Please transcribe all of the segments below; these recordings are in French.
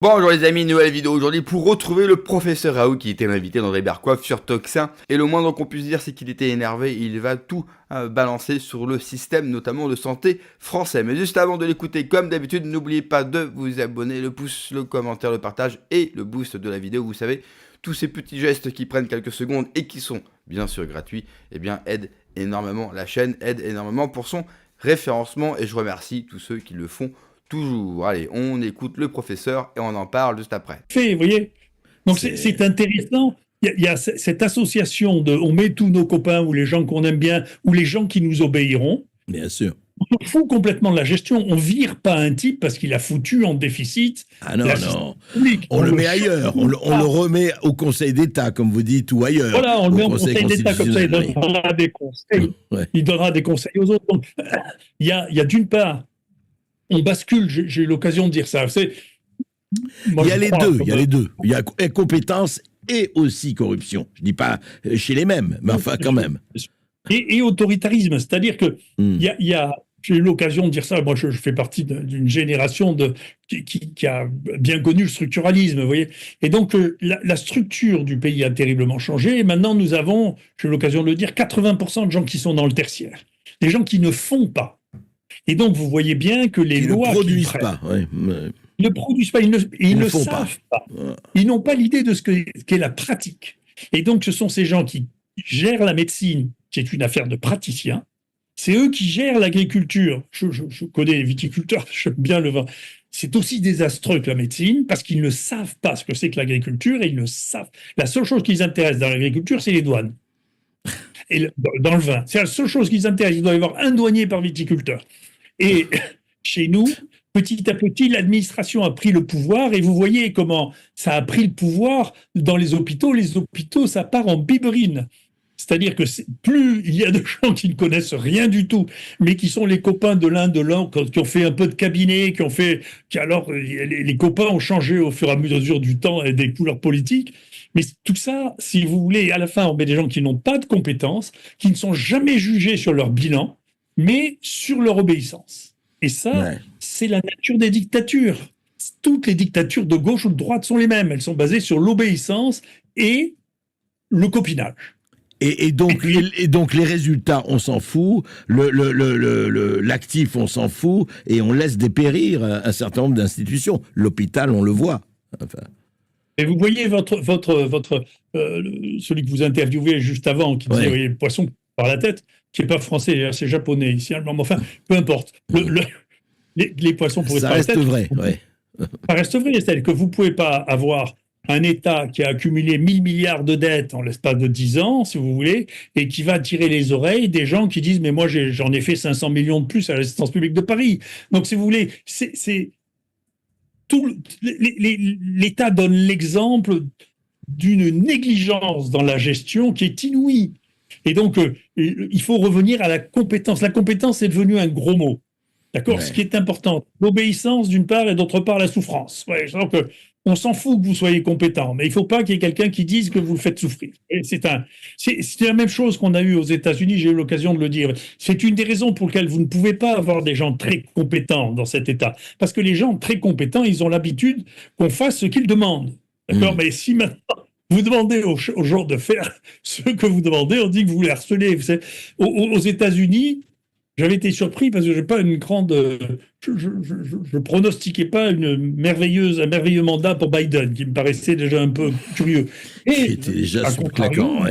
Bonjour les amis, nouvelle vidéo aujourd'hui pour retrouver le professeur Raoult qui était invité dans Coiffe sur Toxin. Et le moindre qu'on puisse dire, c'est qu'il était énervé. Il va tout balancer sur le système, notamment de santé français. Mais juste avant de l'écouter, comme d'habitude, n'oubliez pas de vous abonner, le pouce, le commentaire, le partage et le boost de la vidéo. Vous savez, tous ces petits gestes qui prennent quelques secondes et qui sont bien sûr gratuits, eh bien aident énormément la chaîne, aident énormément pour son référencement. Et je remercie tous ceux qui le font toujours. Allez, on écoute le professeur et on en parle juste après. Vous voyez. Donc c'est intéressant. Il y a cette association de on met tous nos copains ou les gens qu'on aime bien ou les gens qui nous obéiront. Bien sûr. On fout complètement de la gestion. On vire pas un type parce qu'il a foutu en déficit. Ah non, non. On le met ailleurs. On le remet au Conseil d'État, comme vous dites, ou ailleurs. Voilà, on le met au Conseil d'État comme ça. Il donnera des conseils. Ouais. Il donnera des conseils aux autres. Donc, il y a d'une part, on bascule. J'ai eu l'occasion de dire ça. Il y a les deux. Il y a incompétence et aussi corruption. Je ne dis pas chez les mêmes, mais enfin quand même. Et autoritarisme, c'est-à-dire que j'ai eu l'occasion de dire ça. Moi, je fais partie d'une génération qui a bien connu le structuralisme, vous voyez. Et donc, la structure du pays a terriblement changé. Et maintenant, nous avons, j'ai eu l'occasion de le dire, 80% de gens qui sont dans le tertiaire. Des gens qui ne font pas. Et donc, vous voyez bien que les lois ne produisent pas. Ils ne produisent pas, ils ne savent pas. Ils n'ont pas l'idée de ce qu'est la pratique. Et donc, ce sont ces gens qui gèrent la médecine, qui est une affaire de praticiens. C'est eux qui gèrent l'agriculture. Je connais les viticulteurs, j'aime bien le vin. C'est aussi désastreux que la médecine, parce qu'ils ne savent pas ce que c'est que l'agriculture, et ils ne savent. La seule chose qui les intéresse dans l'agriculture, c'est les douanes. Et dans le vin. C'est la seule chose qui les intéresse. Il doit y avoir un douanier par viticulteur. Et chez nous, petit à petit, l'administration a pris le pouvoir, et vous voyez comment ça a pris le pouvoir dans les hôpitaux. Les hôpitaux, ça part en biberine. C'est-à-dire que plus il y a de gens qui ne connaissent rien du tout, mais qui sont les copains de l'un de l'autre, qui ont fait un peu de cabinet, les copains ont changé au fur et à mesure du temps et des couleurs politiques. Mais tout ça, si vous voulez, à la fin, on met des gens qui n'ont pas de compétences, qui ne sont jamais jugés sur leur bilan, mais sur leur obéissance. Et ça, c'est la nature des dictatures. Toutes les dictatures de gauche ou de droite sont les mêmes. Elles sont basées sur l'obéissance et le copinage. Et donc les résultats, on s'en fout, l'actif, on s'en fout, et on laisse dépérir un certain nombre d'institutions. L'hôpital, on le voit. Enfin. Et vous voyez celui que vous interviewez juste avant, qui disait voyez, le poisson par la tête, qui n'est pas français, c'est japonais ici, allemand, mais enfin, peu importe. Les poissons pourraient par la tête. Ça reste vrai, oui. Ça reste vrai, c'est-à-dire que vous ne pouvez pas avoir un État qui a accumulé 1000 milliards de dettes en l'espace de 10 ans, si vous voulez, et qui va tirer les oreilles des gens qui disent « mais moi, j'en ai fait 500 millions de plus à l'assistance publique de Paris ». Donc, si vous voulez, l'État donne l'exemple d'une négligence dans la gestion qui est inouïe. Et donc, il faut revenir à la compétence. La compétence est devenue un gros mot. D'accord ? Ce qui est important, l'obéissance d'une part et d'autre part la souffrance. Donc, on s'en fout que vous soyez compétent, mais il ne faut pas qu'il y ait quelqu'un qui dise que vous le faites souffrir. C'est la même chose qu'on a eu aux États-Unis, j'ai eu l'occasion de le dire. C'est une des raisons pour lesquelles vous ne pouvez pas avoir des gens très compétents dans cet État. Parce que les gens très compétents, ils ont l'habitude qu'on fasse ce qu'ils demandent. D'accord ? Mais si maintenant, vous demandez aux gens de faire ce que vous demandez, on dit que vous les harcelez. Vous savez, aux États-Unis, j'avais été surpris parce que je n'ai pas une grande. Je pronostiquais pas un merveilleux mandat pour Biden, qui me paraissait déjà un peu curieux. Et était déjà sous claquant,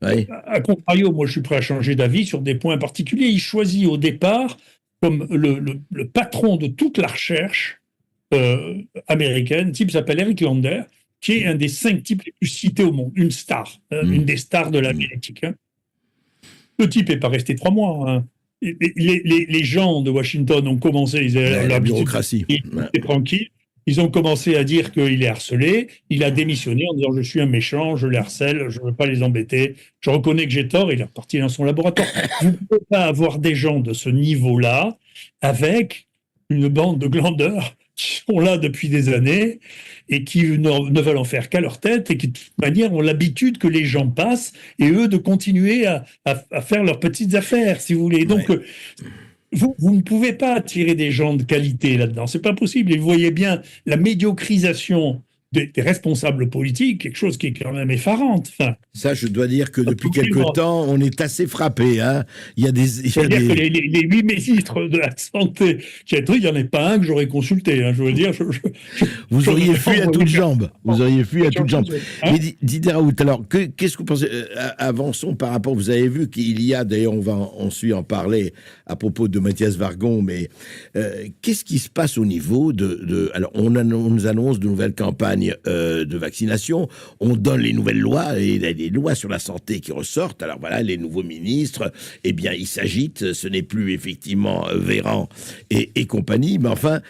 À contrario, moi, je suis prêt à changer d'avis sur des points particuliers. Il choisit au départ comme le patron de toute la recherche américaine. Le type s'appelle Eric Lander, qui est un des 5 types les plus cités au monde, une star, une des stars de l'Amérique. Le type n'est pas resté 3 mois. Les gens de Washington ont commencé, ils avaient la bureaucratie. Ils étaient tranquilles. Ils ont commencé à dire qu'il est harcelé. Il a démissionné en disant je suis un méchant, je les harcèle, je ne veux pas les embêter. Je reconnais que j'ai tort. Il est reparti dans son laboratoire. Vous ne pouvez pas avoir des gens de ce niveau-là avec une bande de glandeurs qui sont là depuis des années et qui ne veulent en faire qu'à leur tête et qui, de toute manière, ont l'habitude que les gens passent et eux de continuer à faire leurs petites affaires, si vous voulez. Donc, vous ne pouvez pas attirer des gens de qualité là-dedans. C'est pas possible. Et vous voyez bien la médiocrisation des responsables politiques, quelque chose qui est quand même effarante. Enfin, Ça, je dois dire que depuis quelque temps, on est assez frappé. Hein. Il y a des. C'est-à-dire que les 8 ministres de la Santé, il n'y en a pas un que j'aurais consulté. Hein, je veux dire, vous auriez fui à toutes jambes. Vous auriez fui à toutes jambes. Mais Didier Raoult, alors, qu'est-ce que vous pensez avançons par rapport. Vous avez vu qu'il y a, d'ailleurs, on va ensuite en parler à propos de Mathias Vargon, mais qu'est-ce qui se passe au niveau alors, on nous annonce de nouvelles campagnes de vaccination, on donne les nouvelles lois, et les lois sur la santé qui ressortent. Alors voilà, les nouveaux ministres, eh bien, ils s'agitent, ce n'est plus effectivement Véran et compagnie, mais enfin,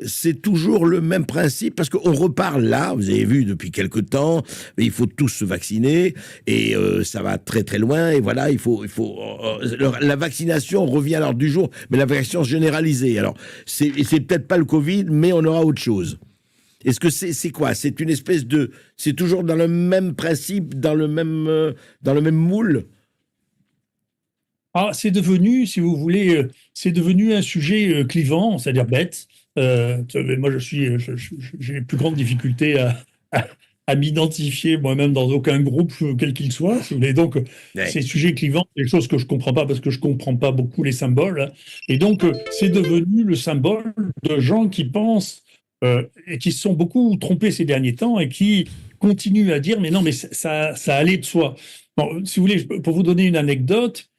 c'est toujours le même principe, parce qu'on reparle là, vous avez vu depuis quelque temps, il faut tous se vacciner, et ça va très très loin, et voilà, la vaccination revient à l'ordre du jour, mais la vaccination généralisée. Alors, c'est peut-être pas le Covid, mais on aura autre chose. Est-ce que c'est quoi? C'est une espèce de... C'est toujours dans le même principe, dans le même moule? Ah, c'est devenu, si vous voulez, c'est devenu un sujet clivant, c'est-à-dire bête. Moi, j'ai les plus grandes difficultés à m'identifier moi-même dans aucun groupe, quel qu'il soit. Si vous voulez. Donc, ces sujets clivants, c'est des choses que je ne comprends pas parce que je ne comprends pas beaucoup les symboles. Hein. Et donc, c'est devenu le symbole de gens qui pensent et qui se sont beaucoup trompés ces derniers temps et qui continuent à dire, mais non, mais ça allait de soi. Bon, si vous voulez, pour vous donner une anecdote,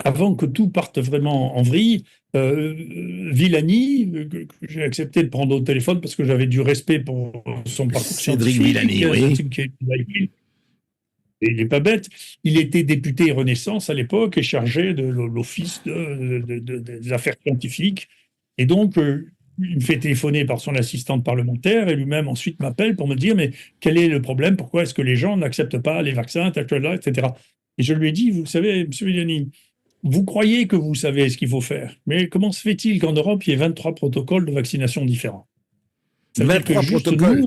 avant que tout parte vraiment en vrille, Villani, que j'ai accepté de prendre au téléphone parce que j'avais du respect pour son parcours Cédric scientifique. Villani, oui. Il n'est pas bête. Il était député Renaissance à l'époque et chargé de l'office des affaires scientifiques. Et donc, il me fait téléphoner par son assistante parlementaire et lui-même ensuite m'appelle pour me dire mais quel est le problème? Pourquoi est-ce que les gens n'acceptent pas les vaccins, etc. Et je lui ai dit, vous savez, M. Villani, vous croyez que vous savez ce qu'il faut faire, mais comment se fait-il qu'en Europe, il y ait 23 protocoles de vaccination différents? 23 protocoles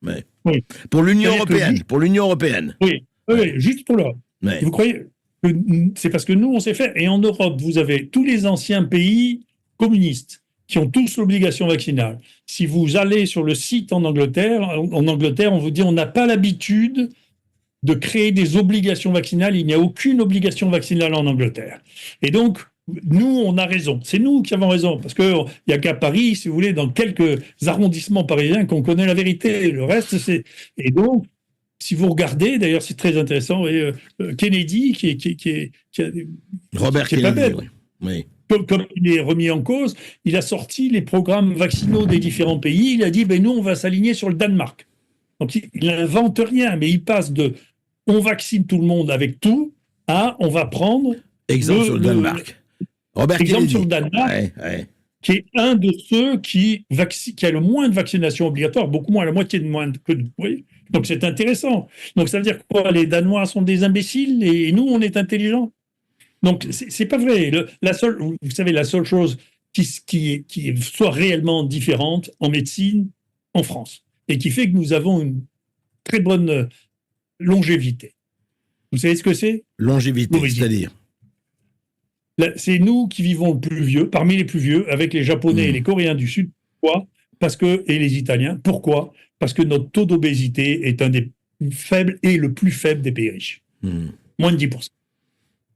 Oui. Pour l'Union européenne. Oui, juste pour l'Europe. Ouais. Vous croyez que c'est parce que nous, on sait faire. Et en Europe, vous avez tous les anciens pays communistes qui ont tous l'obligation vaccinale. Si vous allez sur le site en Angleterre, on vous dit on n'a pas l'habitude de créer des obligations vaccinales. Il n'y a aucune obligation vaccinale en Angleterre. Et donc, nous, on a raison. C'est nous qui avons raison. Parce qu'il n'y a qu'à Paris, si vous voulez, dans quelques arrondissements parisiens qu'on connaît la vérité. Le reste, c'est... Et donc, si vous regardez, d'ailleurs, c'est très intéressant, Kennedy, qui a... Robert Kennedy, pas bête. Oui. Comme il est remis en cause, il a sorti les programmes vaccinaux des différents pays. Il a dit, nous, on va s'aligner sur le Danemark. Donc, il n'invente rien, mais il passe de « on vaccine tout le monde avec tout » à « on va prendre… » Exemple sur le Danemark. Robert Kennedy. Sur le Danemark, qui est un de ceux qui a le moins de vaccination obligatoire, beaucoup moins, la moitié de moins que nous. Oui. Donc, c'est intéressant. Donc, ça veut dire quoi? Les Danois sont des imbéciles et nous, on est intelligents? Donc, c'est pas vrai. Vous savez, la seule chose qui soit réellement différente en médecine en France et qui fait que nous avons une très bonne longévité. Vous savez ce que c'est? Longévité, c'est-à-dire? C'est nous qui vivons le plus vieux, parmi les plus vieux, avec les Japonais et les Coréens du Sud. Pourquoi? Et les Italiens. Pourquoi? Parce que notre taux d'obésité est un des plus faibles et le plus faible des pays riches. Moins de 10%.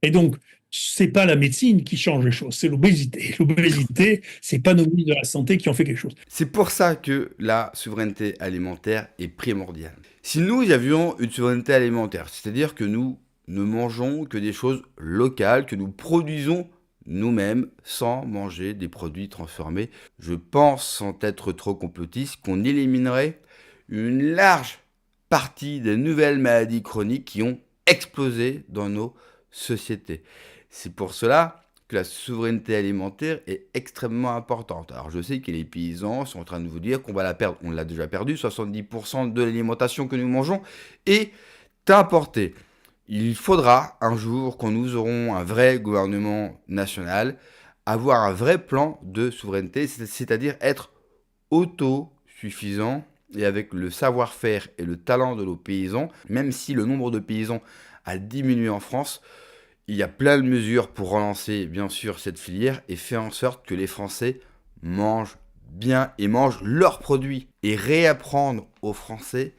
Et donc, c'est pas la médecine qui change les choses, c'est l'obésité. L'obésité, c'est pas nos ministres de la Santé qui ont fait quelque chose. C'est pour ça que la souveraineté alimentaire est primordiale. Si nous avions une souveraineté alimentaire, c'est-à-dire que nous ne mangeons que des choses locales, que nous produisons nous-mêmes sans manger des produits transformés, je pense, sans être trop complotiste, qu'on éliminerait une large partie des nouvelles maladies chroniques qui ont explosé dans nos sociétés. C'est pour cela que la souveraineté alimentaire est extrêmement importante. Alors je sais que les paysans sont en train de vous dire qu'on va la perdre. On l'a déjà perdu, 70% de l'alimentation que nous mangeons est importée. Il faudra un jour, quand nous aurons un vrai gouvernement national, avoir un vrai plan de souveraineté, c'est-à-dire être autosuffisant et avec le savoir-faire et le talent de nos paysans, même si le nombre de paysans a diminué en France, Il y a plein de mesures pour relancer, bien sûr, cette filière et faire en sorte que les Français mangent bien et mangent leurs produits. Et réapprendre aux Français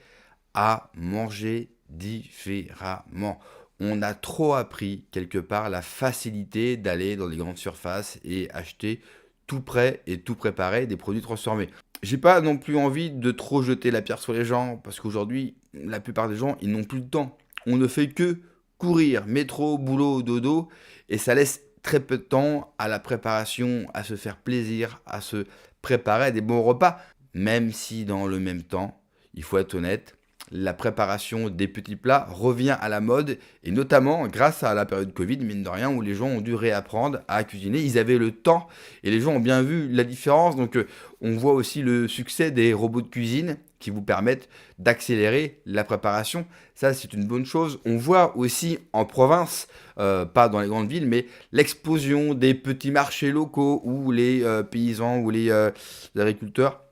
à manger différemment. On a trop appris, quelque part, la facilité d'aller dans les grandes surfaces et acheter tout prêt et tout préparé, des produits transformés. J'ai pas non plus envie de trop jeter la pierre sur les gens, parce qu'aujourd'hui, la plupart des gens, ils n'ont plus de temps. On ne fait que courir, métro, boulot, dodo, et ça laisse très peu de temps à la préparation, à se faire plaisir, à se préparer des bons repas, même si dans le même temps, il faut être honnête, la préparation des petits plats revient à la mode, et notamment grâce à la période Covid, mine de rien, où les gens ont dû réapprendre à cuisiner. Ils avaient le temps, et les gens ont bien vu la différence. Donc on voit aussi le succès des robots de cuisine qui vous permettent d'accélérer la préparation. Ça, c'est une bonne chose. On voit aussi en province, pas dans les grandes villes, mais l'explosion des petits marchés locaux où les paysans ou les agriculteurs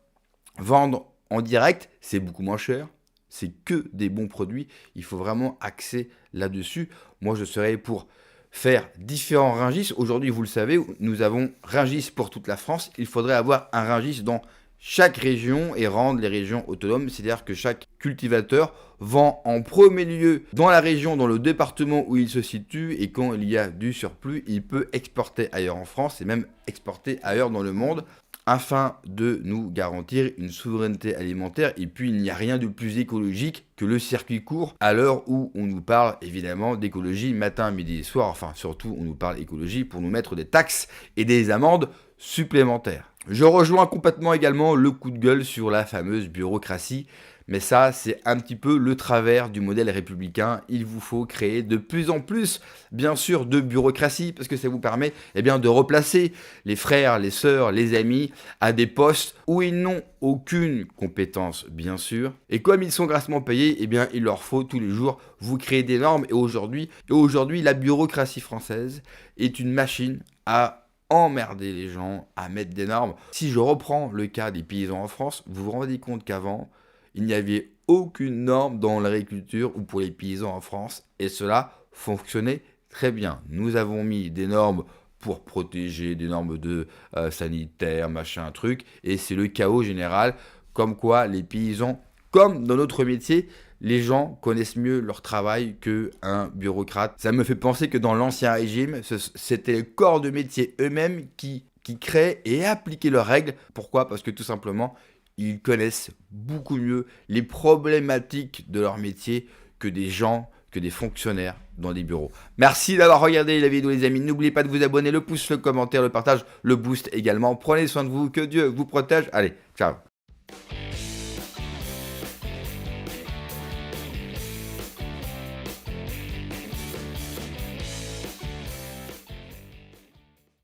vendent en direct. C'est beaucoup moins cher. C'est que des bons produits. Il faut vraiment axer là-dessus. Moi, je serais pour faire différents Rungis. Aujourd'hui, vous le savez, nous avons Rungis pour toute la France. Il faudrait avoir un Rungis dans chaque région et rendre les régions autonomes. C'est-à-dire que chaque cultivateur vend en premier lieu dans la région, dans le département où il se situe. Et quand il y a du surplus, il peut exporter ailleurs en France et même exporter ailleurs dans le monde, afin de nous garantir une souveraineté alimentaire. Et puis, il n'y a rien de plus écologique que le circuit court, à l'heure où on nous parle évidemment d'écologie matin, midi et soir. Enfin, surtout, on nous parle écologie pour nous mettre des taxes et des amendes supplémentaires. Je rejoins complètement également le coup de gueule sur la fameuse bureaucratie. Mais ça, c'est un petit peu le travers du modèle républicain. Il vous faut créer de plus en plus, bien sûr, de bureaucratie, parce que ça vous permet de replacer les frères, les sœurs, les amis à des postes où ils n'ont aucune compétence, bien sûr. Et comme ils sont grassement payés, il leur faut tous les jours vous créer des normes. Et aujourd'hui, la bureaucratie française est une machine à emmerder les gens, à mettre des normes. Si je reprends le cas des paysans en France, vous vous rendez compte qu'avant, il n'y avait aucune norme dans l'agriculture ou pour les paysans en France, et cela fonctionnait très bien. Nous avons mis des normes pour protéger, des normes de sanitaire, machin, truc, et c'est le chaos général, comme quoi les paysans, comme dans notre métier, les gens connaissent mieux leur travail qu'un bureaucrate. Ça me fait penser que dans l'Ancien Régime, c'était les corps de métier eux-mêmes qui créaient et appliquaient leurs règles. Pourquoi ? Parce que tout simplement, ils connaissent beaucoup mieux les problématiques de leur métier que des gens, que des fonctionnaires dans des bureaux. Merci d'avoir regardé la vidéo les amis. N'oubliez pas de vous abonner, le pouce, le commentaire, le partage, le boost également. Prenez soin de vous, que Dieu vous protège. Allez, ciao.